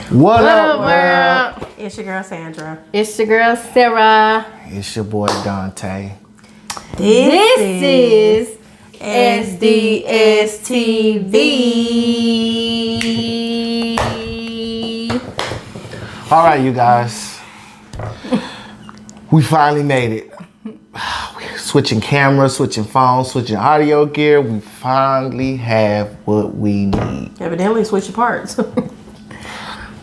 What up, world? It's your girl Sandra. It's your girl Sarah. It's your boy Dante. This is S.D.S. TV. All right, you guys. We finally made it. We're switching cameras, switching phones, switching audio gear. We finally have what we need. Evidently switching parts.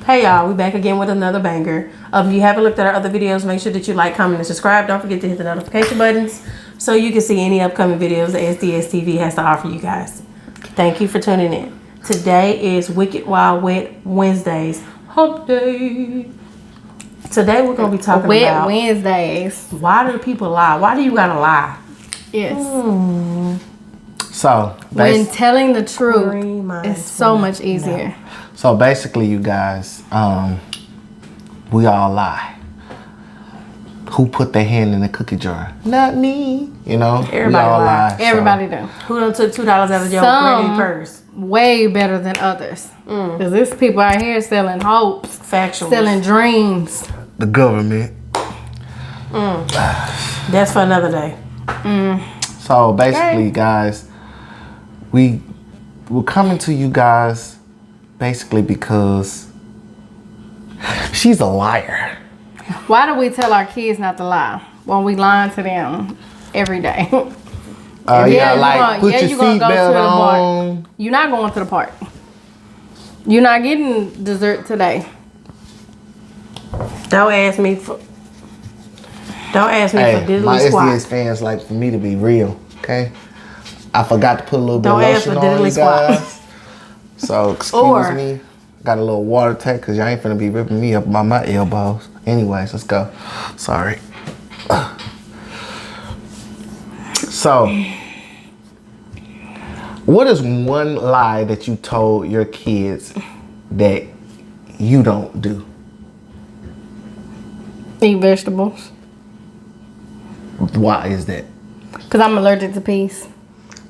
Hey y'all, we back again with another banger. If you haven't looked at our other videos, make sure that you like, comment, and subscribe. Don't forget to hit the notification buttons so you can see any upcoming videos that S.D.S. TV has to offer you guys. Thank you for tuning in. Today is Wicked Wild Wet Wednesdays, Hump Day. Today we're going to be talking about Wednesdays. Why do people lie? Why do you gotta lie? Yes. So, When telling the truth is so much easier. So basically, you guys, we all lie. Who put their hand in the cookie jar? Not me. You know, Everybody we all lie. lie. Everybody do. Who done took $2 out of your granny purse? Way better than others. Because there's people out here selling hopes, Factual. selling dreams. The government. That's for another day. So basically, guys, we're coming to you guys basically because she's a liar. Why do we tell our kids not to lie when we lying to them every day? Put you your gonna go seatbelt to the park. on. You're not going to the park. You're not getting dessert today. Don't ask me for Hey, diddly my squat. SDS fans like for me to be real, okay? I forgot to put a little bit Don't of ask lotion for on diddly you squat. guys. So excuse me. Got a little water tank because y'all ain't finna be ripping me up by my elbows. Anyways, let's go. Sorry. So, what is one lie that you told your kids that you don't do? Eat vegetables. Why is that? Because I'm allergic to peas.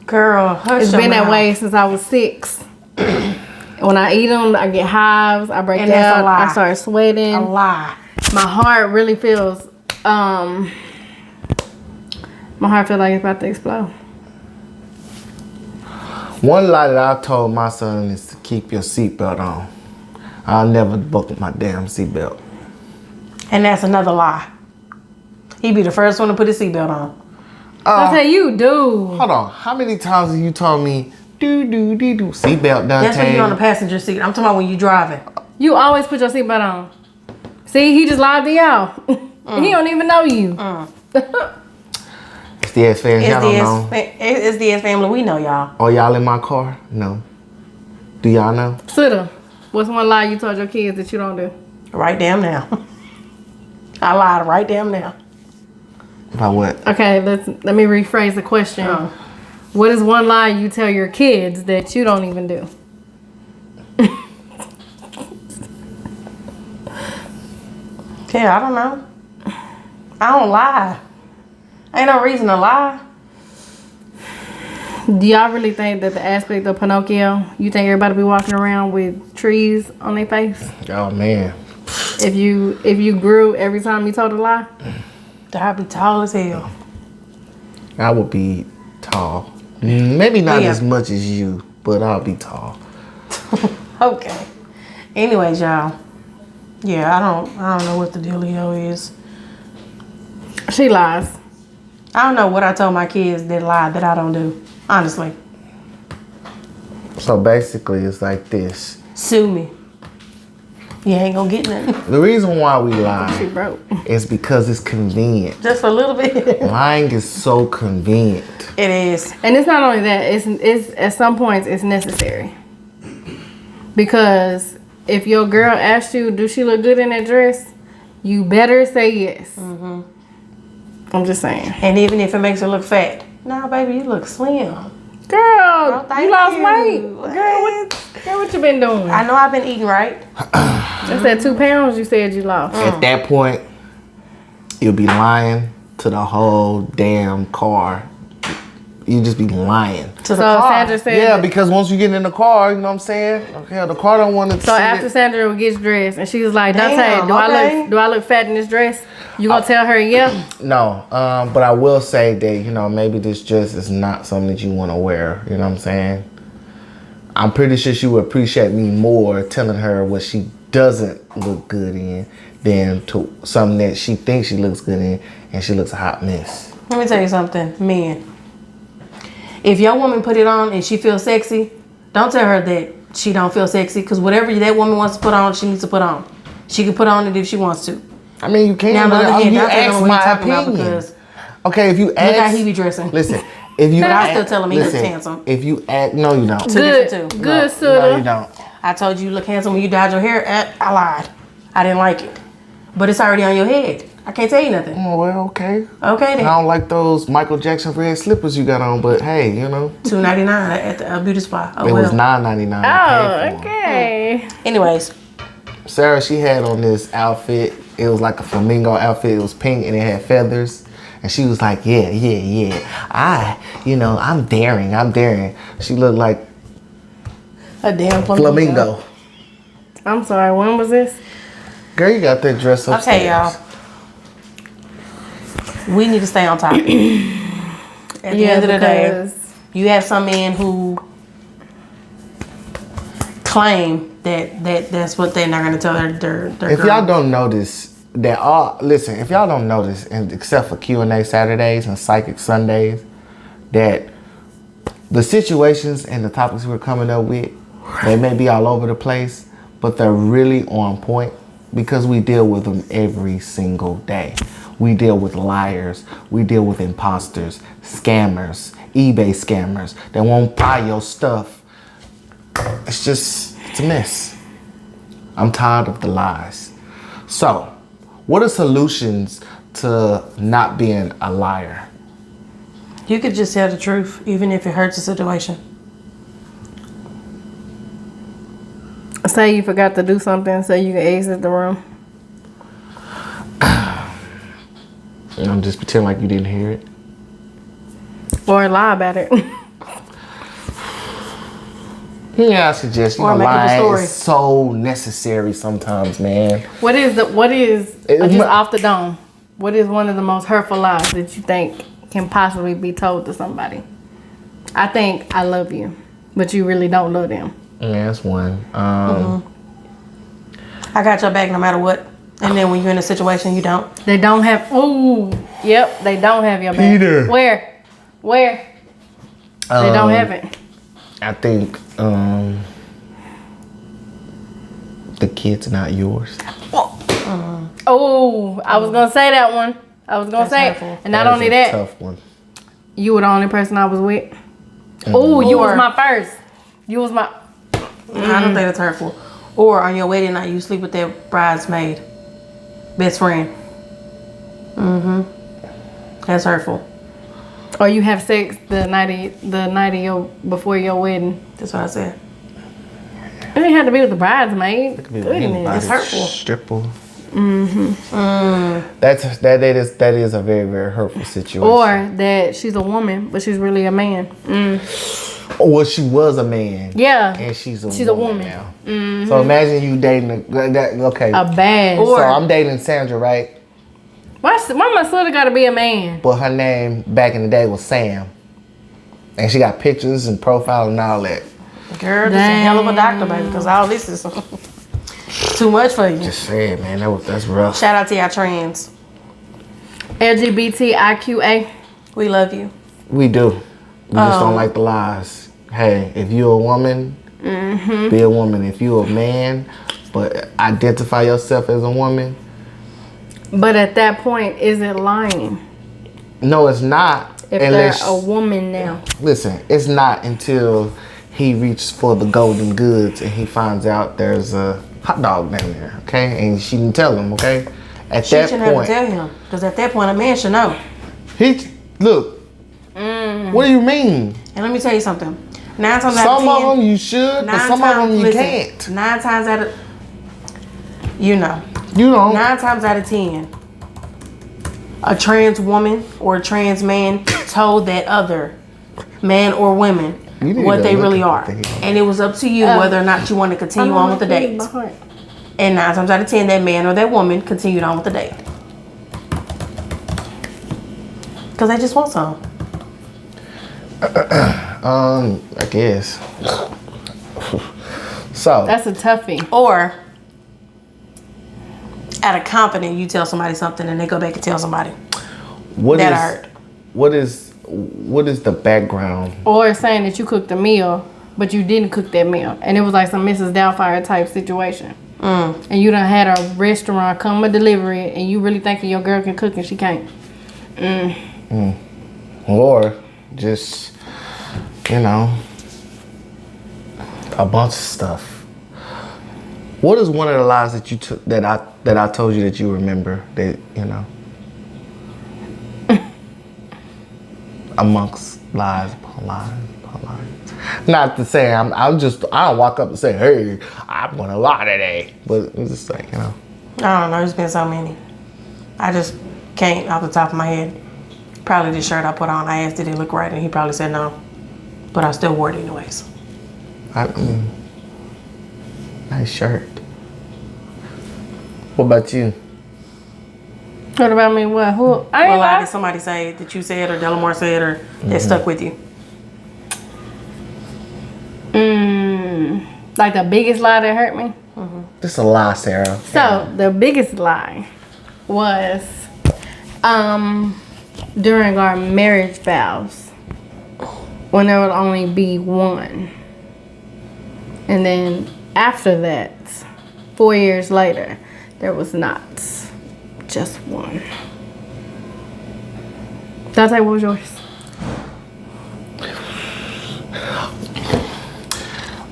Girl, hush It's your been that mouth. way since I was 6. When I eat them, I get hives. I break And that's a out. lie. I start sweating. A lie. My heart really feels. My heart feels like it's about to explode. One lie that I told my son is to keep your seatbelt on. I'll never buckle my damn seatbelt. And that's another lie. He be the first one to put his seatbelt on. I'll tell you, do. Hold on. How many times have you told me, do, seatbelt, Dante? That's when you're on the passenger seat. I'm talking about when you're driving. You always put your seatbelt on. See, he just lied to y'all. He don't even know you. SDS fans, y'all don't know. SDS family, we know y'all. Oh, y'all in my car? No. Do y'all know? Sitta, what's one lie you told your kids that you don't do? Right damn now. I lied right damn now. About what? Okay, let me rephrase the question. What is one lie you tell your kids that you don't even do? Yeah, I don't know. I don't lie. Ain't no reason to lie. Do y'all really think that the aspect of Pinocchio, you think everybody be walking around with trees on their face? Oh, man. If you grew every time you told a lie? I'd be tall as hell. I would be tall. Maybe not Yeah. as much as you, but I'll be tall. Okay. Anyways, y'all. Yeah, I don't know what the dealio is. She lies. I don't know what I told my kids that lie that I don't do. Honestly. So basically, it's like this. Sue me. You ain't gonna get nothing. The reason why we She lie broke. is because it's convenient. Just for a little bit. Lying is so convenient. It is. And it's not only that, it's at some points it's necessary. Because if your girl asks you, do she look good in that dress? You better say yes. I'm just saying. And even if it makes her look fat. Nah, baby, you look slim. Girl, thank you lost you. weight. Girl, what you been doing? I know I've been eating right. That's that 2 pounds you said you lost. At that point, you'll be lying to the whole damn car. you just be lying. To the So car. Sandra said. Yeah, because once you get in the car, you know what I'm saying? Okay, the car don't want to. So after Sandra gets dressed and she was like, Damn, Dante, do I look fat in this dress? You gonna tell her yeah? No, but I will say that, maybe this dress is not something that you want to wear. You know what I'm saying? I'm pretty sure she would appreciate me more telling her what she doesn't look good in than to something that she thinks she looks good in and she looks a hot mess. Let me tell you something, men. If your woman put it on and she feels sexy, don't tell her that she don't feel sexy, because whatever that woman wants to put on, she needs to put on. She can put on it if she wants to. I mean, you can't. Now, on the other hand, you Dante don't know ask what my he's talking about opinion. because Okay, if you ask, look how he be dressing. Listen, if you But I ask, still tell him he looks listen, handsome. If you ask, no, you don't. Two different too. Good, No, Suda. you don't. I told you look handsome when you dyed your hair. I lied. I didn't like it. But it's already on your head. I can't tell you nothing. Oh, well, okay. Okay I then. don't like those Michael Jackson red slippers you got on, but hey, $2.99 at the beauty spot. Oh it was well. $9.99. Oh, okay. Anyways, Sarah, she had on this outfit. It was like a flamingo outfit. It was pink and it had feathers. And she was like, yeah. I'm daring. She looked like a damn flamingo. I'm sorry. When was this? Girl, you got that dress upstairs. Okay, y'all. We need to stay on topic. At the end of the day, you have some men who claim that's what they're not going to tell their If girl. y'all don't notice if y'all don't notice, and except for Q&A Saturdays and Psychic Sundays, that the situations and the topics we're coming up with, they may be all over the place, but they're really on point because we deal with them every single day. We deal with liars. We deal with imposters, scammers, eBay scammers that won't buy your stuff. It's a mess. I'm tired of the lies. So, what are solutions to not being a liar? You could just tell the truth, even if it hurts the situation. Say you forgot to do something so you can exit the room. Just pretend like you didn't hear it. Or lie about it. Yeah, I suggest Or make up a lying story. is so necessary sometimes, man. What is just off the dome? What is one of the most hurtful lies that you think can possibly be told to somebody? I think I love you, but you really don't love them. Yeah, that's one. I got your back no matter what. And then when you're in a situation, you don't. They don't have. Ooh, yep, they don't have your back. Peter. Where? They don't have it. I think the kid's not yours. Oh, I was gonna say that one. I was gonna That's say, hurtful. and not That is only a that, tough one. you were the only person I was with. Oh, you was my first. You was my. I don't think that's hurtful. Or on your wedding night, you sleep with that bridesmaid, best friend. That's hurtful. Or you have sex the night of your before your wedding. That's what I said. It didn't have to be with the bridesmaid. Could be with Goodness. anybody. It's hurtful. Stripper. That is a very, very hurtful situation. Or that she's a woman, but she's really a man. Well, she was a man. Yeah. And she's a woman. woman now. So imagine you dating okay. A bad. So I'm dating Sandra, right? Why my son got to be a man? But her name back in the day was Sam. And she got pictures and profile and all that. Girl, this is a hell of a doctor, baby, because all this is too much for you. Just saying, man, that's rough. Shout out to y'all trans. LGBTIQA. We love you. We do. We just don't like the lies. Hey, if you're a woman, be a woman. If you're a man, but identify yourself as a woman. But at that point, is it lying? No, it's not. If they're a woman now. Listen, it's not until he reaches for the golden goods and he finds out there's a hot dog down there, okay? And she didn't tell him, okay? At She that shouldn't have point, to tell him, because at that point, a man should know. look. What do you mean? And let me tell you something. 9 times out of 10. Some of them you should, but some of them you can't. 9 times out of, you know. You don't. 9 times out of 10, a trans woman or a trans man told that other man or women, what they really are. And it was up to you whether or not you want to continue on with the date. And 9 times out of 10, that man or that woman continued on with the date. Because they just want some. I guess. So. That's a toughie. Or, at a company, you tell somebody something and they go back and tell somebody. What is the background? Or saying that you cooked a meal, but you didn't cook that meal. And it was like some Mrs. Doubtfire type situation. And you done had a restaurant come and deliver it, and you really thinking your girl can cook and she can't. Or just, you know, a bunch of stuff. What is one of the lies that you took that I told you that you remember that, you know? Amongst lies upon lies upon lies. Not to say I don't walk up and say, hey, I'm gonna lie today. But it's just like, you know. I don't know, there's been so many. I just can't off the top of my head. Probably this shirt I put on, I asked did it look right, and he probably said no. But I still wore it anyways. Nice shirt. What about you? What about me? What? Who? I did somebody say that you said or Delamore said or that stuck with you? Like the biggest lie that hurt me? This is a lie, Sarah. So the biggest lie was during our marriage vows when there would only be one. And then after that, 4 years later, there was not just one. Dante, what was yours?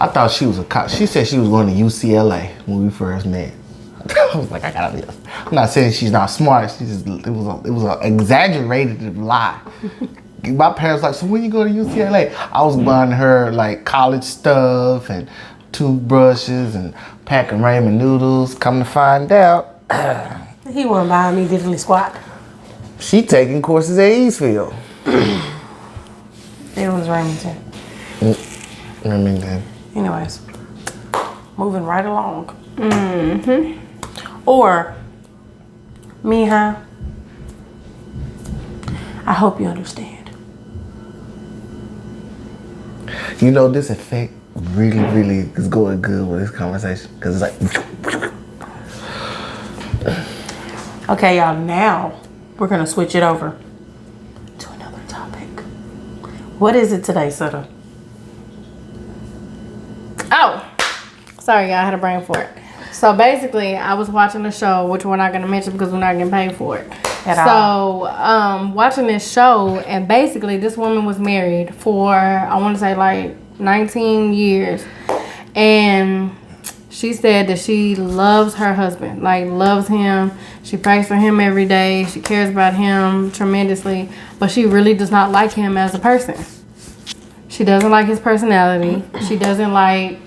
I thought she was a cop. She said she was going to UCLA when we first met. I was like, I gotta be. I'm not saying she's not smart. She just it was an exaggerated lie. My parents like, so when you go to UCLA? I was buying her like college stuff and toothbrushes and packing ramen noodles. Come to find out, He wasn't buying me diddly squat. she taking courses at Eastfield. It was Remington. Remington. Anyways, moving right along. Or, Mija, I hope you understand. You know, this effect really is going good with this conversation because it's like. Okay, y'all, now we're going to switch it over to another topic. What is it today, Sutter? Oh, sorry, y'all, I had a brain for it. So basically, I was watching a show, which we're not going to mention because we're not getting paid for it. Watching this show, and basically this woman was married for, I want to say like 19 years. And she said that she loves her husband, like loves him. She prays for him every day. She cares about him tremendously, but she really does not like him as a person. She doesn't like his personality. She doesn't like,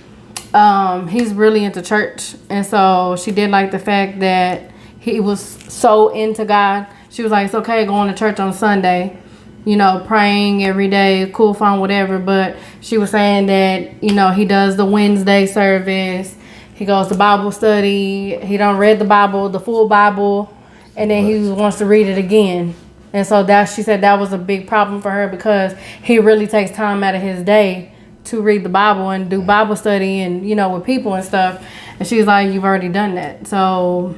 he's really into church. And so she didn't like the fact that he was so into God. She was like, it's okay going to church on Sunday, you know, praying every day, cool, fine, whatever. But she was saying that, you know, he does the Wednesday service. He goes to Bible study. He don't read the Bible, the full Bible. And then he wants to read it again. And so she said that was a big problem for her because he really takes time out of his day to read the Bible and do Bible study and, you know, with people and stuff. And she's like, you've already done that. So,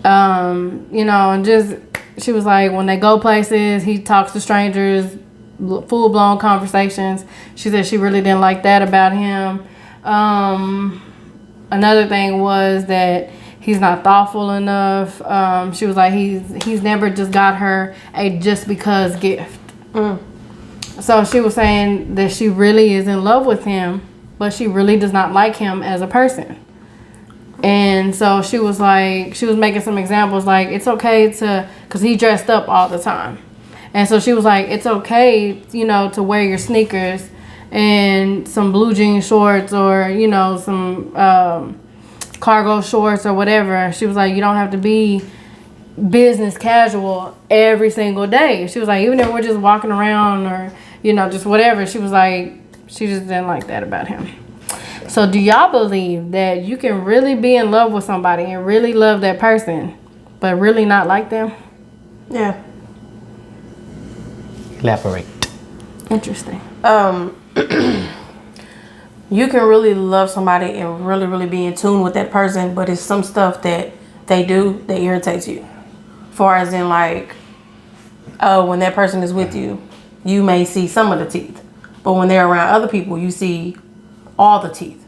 you know, and just, she was like, when they go places, he talks to strangers, full-blown conversations. She said she really didn't like that about him. Another thing was that he's not thoughtful enough. She was like, he's never just got her a just because gift. So she was saying that she really is in love with him, but she really does not like him as a person. And so she was like, she was making some examples like, it's okay to, because he dressed up all the time. And so she was like, it's okay, you know, to wear your sneakers and some blue jean shorts or, you know, some cargo shorts or whatever. She was like, you don't have to be business casual every single day. She was like, even if we're just walking around or, you know, just whatever. She was like, she just didn't like that about him. So do y'all believe that you can really be in love with somebody and really love that person, but really not like them? Yeah. Elaborate. Interesting. You can really love somebody and really, really be in tune with that person, but it's some stuff that they do that irritates you. Far as in like, oh, when that person is with you, you may see some of the teeth. But when they're around other people, you see all the teeth.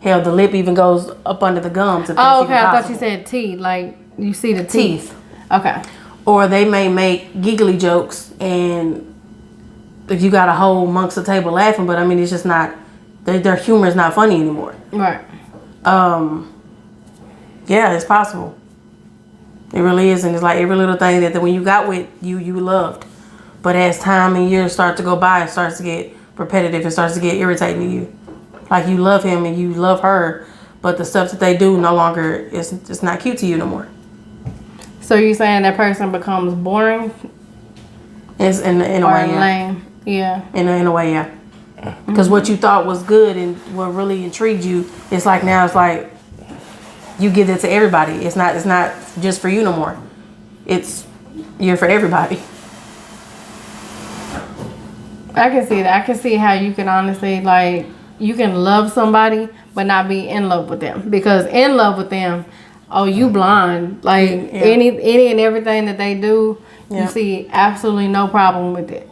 Hell, the lip even goes up under the gums. If that's Oh, okay. even I thought possible. you said teeth. Like, you see the teeth. Okay. Or they may make giggly jokes, and if you got a whole amongst the table laughing, but I mean, it's just not, their humor is not funny anymore. Right. Yeah, it's possible. It really is, and it's like every little thing that when you got with you loved. But as time and years start to go by, it starts to get repetitive. It starts to get irritating to you. Like you love him and you love her, but the stuff that they do no longer is it's not cute to you no more. So you saying that person becomes boring? It's in a Or way, yeah. lame? Yeah. In a way, yeah. Because what you thought was good and what really intrigued you, it's like now it's like you give it to everybody. It's not just for you no more. You're for everybody. I can see that. I can see how you can honestly, like, you can love somebody but not be in love with them. Because in love with them, oh, you blind. Like, any and everything that they do, you see absolutely no problem with it.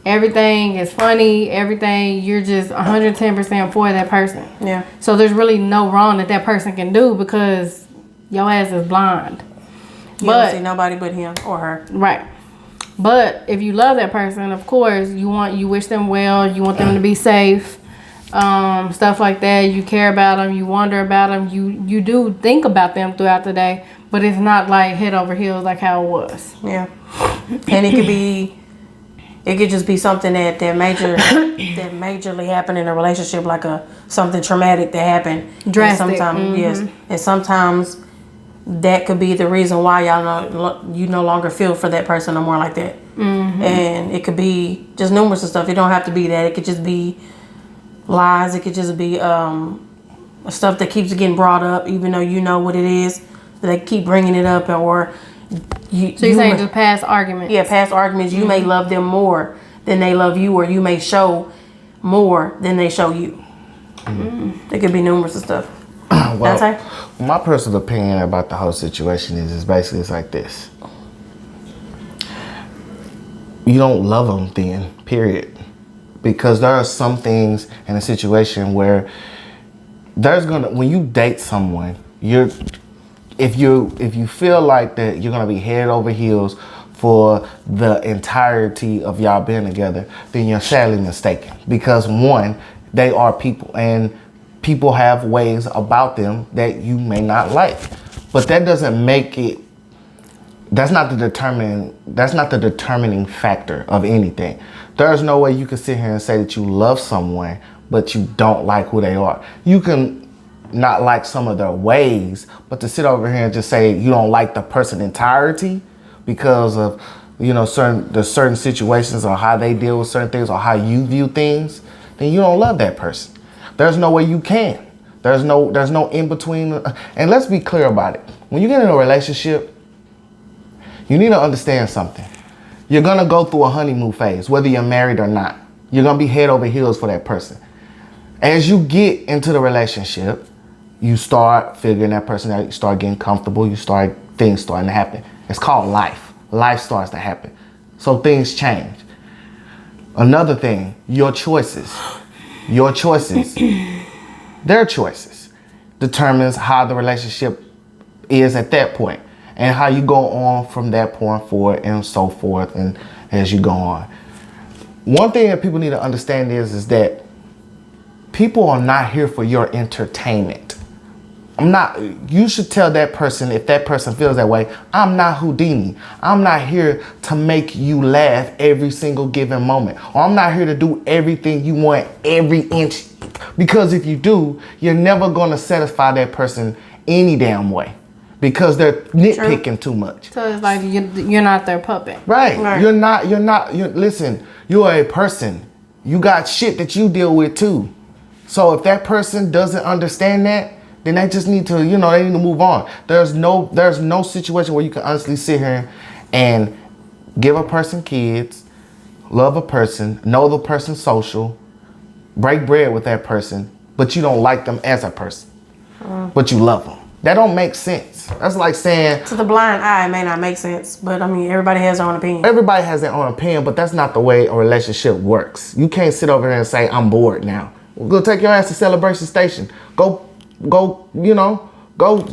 Everything is funny. Everything, you're just 110% for that person. Yeah. So there's really no wrong that person can do because your ass is blind. You don't see nobody but him or her. Right. But if you love that person, of course, you wish them well. You want them to be safe. Stuff like that. You care about them. You wonder about them. You do think about them throughout the day. But it's not like head over heels like how it was. Yeah. And it could just be something that majorly happened in a relationship, like something traumatic that happened. Drastic. And sometimes, yes. And sometimes that could be the reason why you no longer feel for that person no more like that. Mm-hmm. And it could be just numerous of stuff. It don't have to be that. It could just be lies. It could just be stuff that keeps getting brought up, even though you know what it is. They keep bringing it up, or you're saying just past arguments. Yeah, past arguments. You may love them more than they love you, or you may show more than they show you. Mm-hmm. It could be numerous of stuff. Well, my personal opinion about the whole situation is basically it's like this. You don't love them then, period. Because there are some things in a situation where when you date someone, if you feel like that you're gonna be head over heels for the entirety of y'all being together, then you're sadly mistaken. Because one, they are people, and people have ways about them that you may not like. But that doesn't make it, that's not the determining factor of anything. There's no way you can sit here and say that you love someone, but you don't like who they are. You can not like some of their ways, but to sit over here and just say you don't like the person entirety because of, certain situations or how they deal with certain things or how you view things, then you don't love that person. There's no way you can. There's no in between. And let's be clear about it. When you get in a relationship, you need to understand something. You're going to go through a honeymoon phase, whether you're married or not. You're going to be head over heels for that person. As you get into the relationship, you start figuring that person out. You start getting comfortable. Things starting to happen. It's called life. Life starts to happen. So things change. Another thing, your choices, their choices determines how the relationship is at that point and how you go on from that point forward and so forth and as you go on. One thing that people need to understand is that people are not here for your entertainment. You should tell that person, if that person feels that way, I'm not Houdini. I'm not here to make you laugh every single given moment. Or I'm not here to do everything you want every inch. Because if you do, you're never going to satisfy that person any damn way. because they're nitpicking too much. So it's like you're not their puppet. Right. You're not, listen, you are a person. You got shit that you deal with too. So if that person doesn't understand that, then they just need to, they need to move on. There's no situation where you can honestly sit here and give a person kids, love a person, know the person's social, break bread with that person, but you don't like them as a person, but you love them. That don't make sense. That's like saying... To the blind eye, it may not make sense, but I mean, everybody has their own opinion. Everybody has their own opinion, but that's not the way a relationship works. You can't sit over here and say, I'm bored now. Go take your ass to Celebration Station. Go,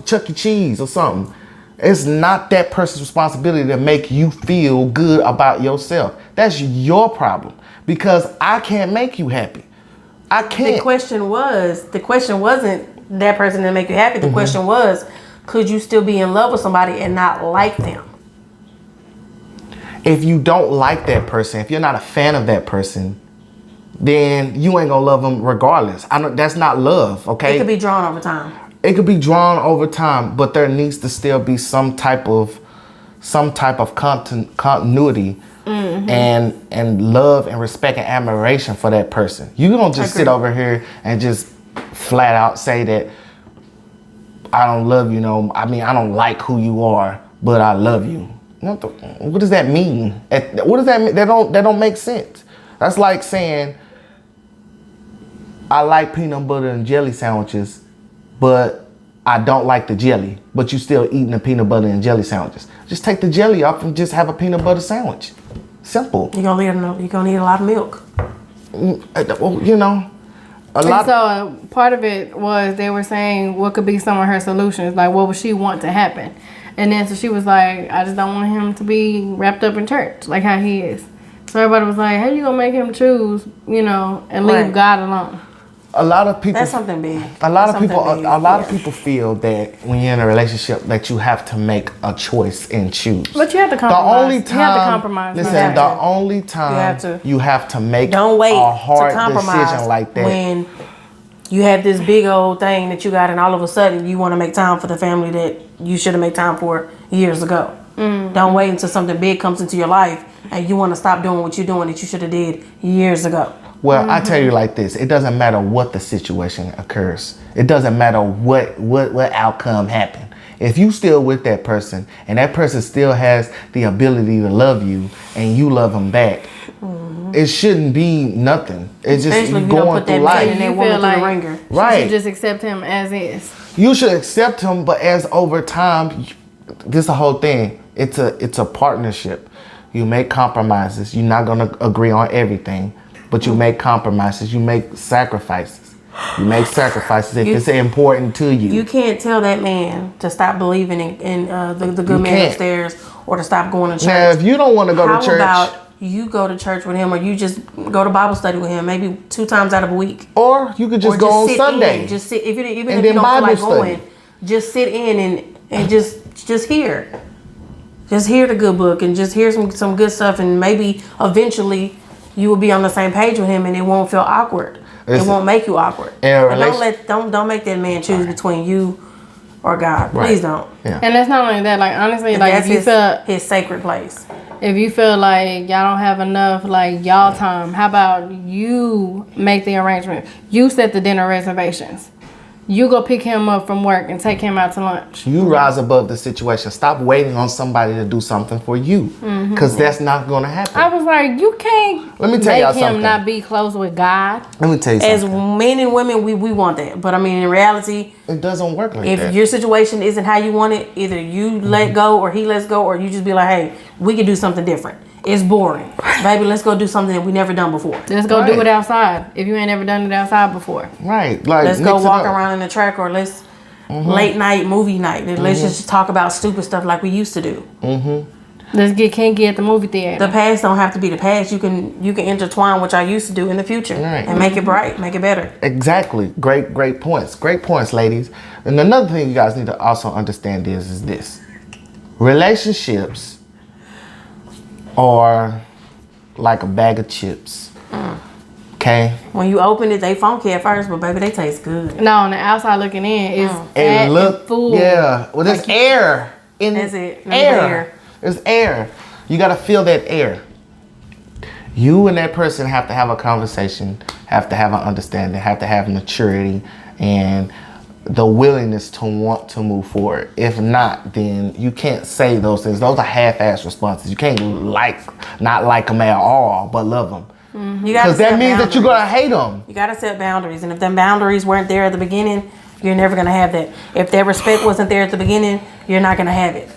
Chuck E. Cheese or something. It's not that person's responsibility to make you feel good about yourself. That's your problem, because I can't make you happy. I can't. The question wasn't that person that make you happy. The question was, could you still be in love with somebody and not like them? If you don't like that person, if you're not a fan of that person, then you ain't gonna love them regardless. That's not love, okay? It could be drawn over time. It could be drawn over time, but there needs to still be some type of continuity and love and respect and admiration for that person. You don't just sit over here and just flat out say that I don't love you. I don't like who you are, but I love you. What does that mean? What does that mean? That don't make sense. That's like saying I like peanut butter and jelly sandwiches, but I don't like the jelly, but you still eating the peanut butter and jelly sandwiches. Just take the jelly off and just have a peanut butter sandwich. Simple. You're gonna need a lot of milk. So part of it was they were saying what could be some of her solutions, like what would she want to happen, and then so she was like, I just don't want him to be wrapped up in church like how he is. So everybody was like, how you gonna make him choose, and leave God alone? A lot of people. That's something big. A lot of people feel that when you're in a relationship that you have to make a choice and choose. But you have to compromise. Listen, the only time you have to make Don't wait a hard to compromise decision like that. When you have this big old thing that you got, and all of a sudden you want to make time for the family that you should have made time for years ago. Don't wait until something big comes into your life and you want to stop doing what you're doing that you should have did years ago. Well, I tell you like this. It doesn't matter what the situation occurs. It doesn't matter what outcome happened. If you still with that person and that person still has the ability to love you and you love them back, it shouldn't be nothing. It's just Especially if you going don't put through that life. man in that woman through the ringer. Right. You should just accept him as is. You should accept him, but as over time, this is the whole thing. It's a partnership. You make compromises. You're not gonna agree on everything, but you make compromises. You make sacrifices. You make sacrifices if it's important to you. You can't tell that man to stop believing in the good man upstairs, or to stop going to church. Now, if you don't want to go to church, how about you go to church with him, or you just go to Bible study with him, maybe 2 times out of a week. Or you could just go on Sunday. Just sit, even if you don't feel like going, just sit in and just hear. Just hear the good book and just hear some good stuff, and maybe eventually you will be on the same page with him, and it won't feel awkward. It won't make you awkward. Don't make that man choose between you or God. Please don't. Yeah. And that's not only that. Like honestly, like that's if you feel his sacred place. If you feel like y'all don't have enough like y'all time, how about you make the arrangement? You set the dinner reservations. You go pick him up from work and take him out to lunch. You rise above the situation. Stop waiting on somebody to do something for you, because that's not going to happen. I was like, you can't Let me tell y'all make him something. not be close with God. Let me tell you As something. men and women, we want that. But I mean, in reality, It doesn't work like if that. your situation isn't how you want it, either you let go or he lets go, or you just be like, hey, we can do something different. It's boring. Baby, let's go do something that we never done before. Let's go do it outside if you ain't ever done it outside before. Right. Like, Let's go mix it walk up. around in the track, or let's late night movie night. And let's just talk about stupid stuff like we used to do. Let's get kinky at the movie theater. The past don't have to be the past. You can intertwine what y'all used to do in the future and make it bright, make it better. Exactly. Great points. Great points, ladies. And another thing you guys need to also understand is this. Relationships are like a bag of chips. Okay. When you open it, they funky at first, but baby, they taste good. No, on the outside looking in, it's It look full. yeah. Well, there's air in That's it. air. There's air. You gotta feel that air. You and that person have to have a conversation, have to have an understanding, have to have maturity and the willingness to want to move forward. If not, then you can't say those things. Those are half-ass responses. You can't not like them at all, but love them. Because that means that you're gonna hate them. You gotta set boundaries, and if them boundaries weren't there at the beginning, you're never gonna have that. If that respect wasn't there at the beginning, you're not gonna have it.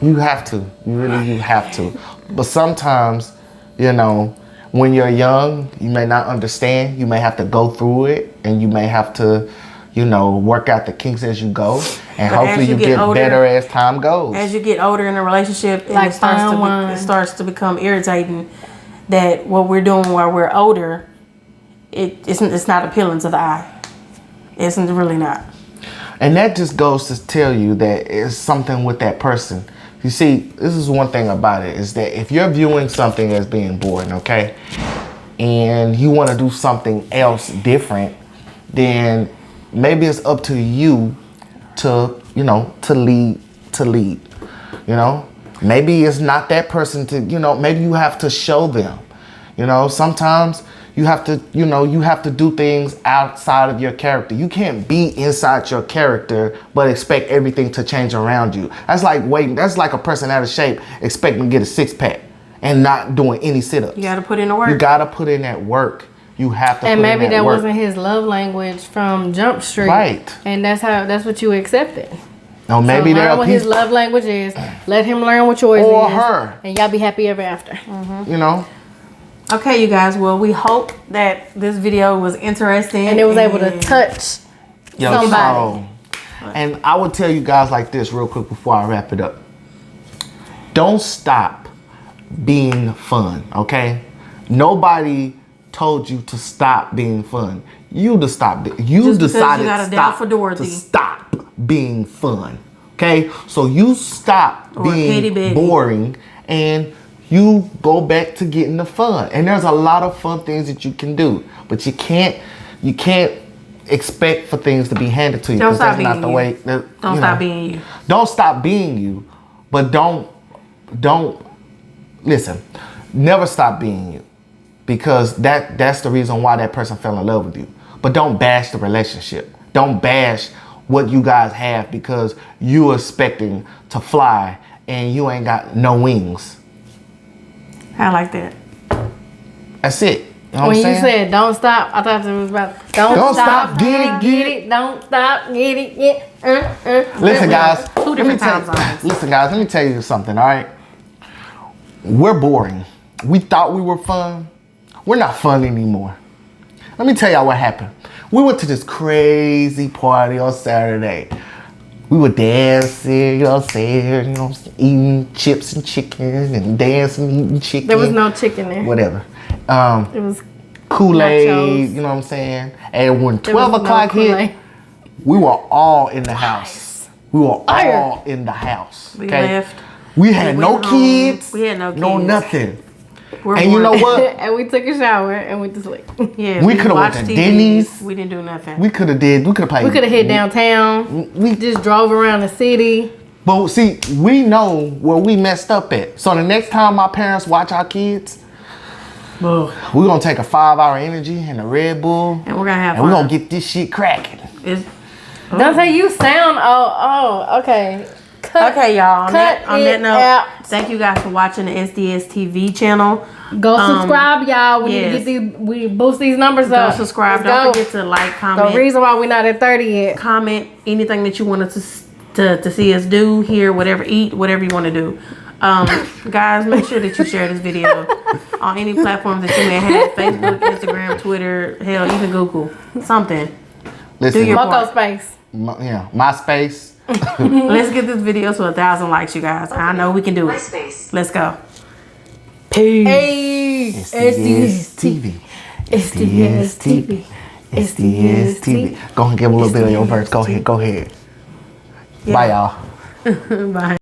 You have to. You have to. But sometimes, you know, when you're young, you may not understand. You may have to go through it, and you may have to, you know, work out the kinks as you go, and But hopefully you get older, better as time goes. As you get older in a relationship, and Like it starts to become irritating that what we're doing while we're older, it's not appealing to the eye. It's really not. And that just goes to tell you that it's something with that person. You see, this is one thing about it, is that if you're viewing something as being boring, okay, and you want to do something else different, then maybe it's up to you to, you know, to lead, you know. Maybe it's not that person to, you know, maybe you have to show them, you know. Sometimes you have to, you know, you have to do things outside of your character. You can't be inside your character but expect everything to change around you. That's like a person out of shape expecting to get a six-pack and not doing any sit-ups. You gotta put in the work. You gotta put in that work. You have to and put in maybe that work. wasn't his love language from Jump Street. Right. And that's what you accepted. No, maybe so there learn are what people, his love language is. Let him learn what yours or is. her. And y'all be happy ever after. You know. Okay, you guys. Well, we hope that this video was interesting And it was able to touch somebody. So, and I would tell you guys like this real quick before I wrap it up. Don't stop being fun, okay? Nobody told you to stop being fun. You to stop. You Just because decided you got a to doubt stop, for Dorothy. to stop being fun, okay? So you stop Or Petty being Betty. boring and you go back to getting the fun. And there's a lot of fun things that you can do, but you can't expect for things to be handed to you. Don't 'cause stop that's not being the you. way. Don't stop being you. Don't stop being you, but don't listen. Never stop being you, because that's the reason why that person fell in love with you. But don't bash the relationship. Don't bash what you guys have because you're expecting to fly and you ain't got no wings. I like that. That's it. You know what When I'm you saying? said don't stop, I thought it was about don't stop, get it, don't stop, get it. Listen, guys. Two different time zones. Listen, guys. Let me tell you something. All right. We're boring. We thought we were fun. We're not fun anymore. Let me tell y'all what happened. We went to this crazy party on Saturday. We were dancing, you know what I'm saying, eating chips and chicken and dancing, eating chicken. There was no chicken there. Whatever. It was Kool-Aid, nachos. you know what I'm saying? And when there was 12 o'clock no hit, Kool-Aid. we were all in the house. We were all in the house. We Okay? left. We had We no went home. kids. We had no No kids. nothing. We're And you know bored. what? And we took a shower and went to sleep. Yeah, We coulda went watched to TV. Denny's. We didn't do nothing. We could have played. We could have hit downtown. We Just drove around the city. But see, we know where we messed up at. So the next time my parents watch our kids, we're gonna take a 5-hour energy and a Red Bull, And we're gonna have and we're fun. gonna get this shit cracking. Don't say you sound. Oh, okay. Okay, y'all. On Cut that it note, out. thank you guys for watching the SDS TV channel. Go subscribe, y'all. We need to yes. get we boost these numbers Go up. subscribe. Let's Don't go. forget to like, The comment, reason why we're not at 30 yet. comment anything that you want us to see us do, hear, whatever, eat, whatever you want to do. Guys, make sure that you share this video on any platforms that you may have: Facebook, Instagram, Twitter, hell, even Google, something. Listen, Do your Moco part. Space. MySpace. Let's get this video to 1,000 likes, you guys. I know we can do it. MySpace. Let's go. Peace. Hey, SDS TV. SDS TV. SDS TV. Go and give a little bit of your verse. Go ahead. Yeah. Bye, y'all. Bye.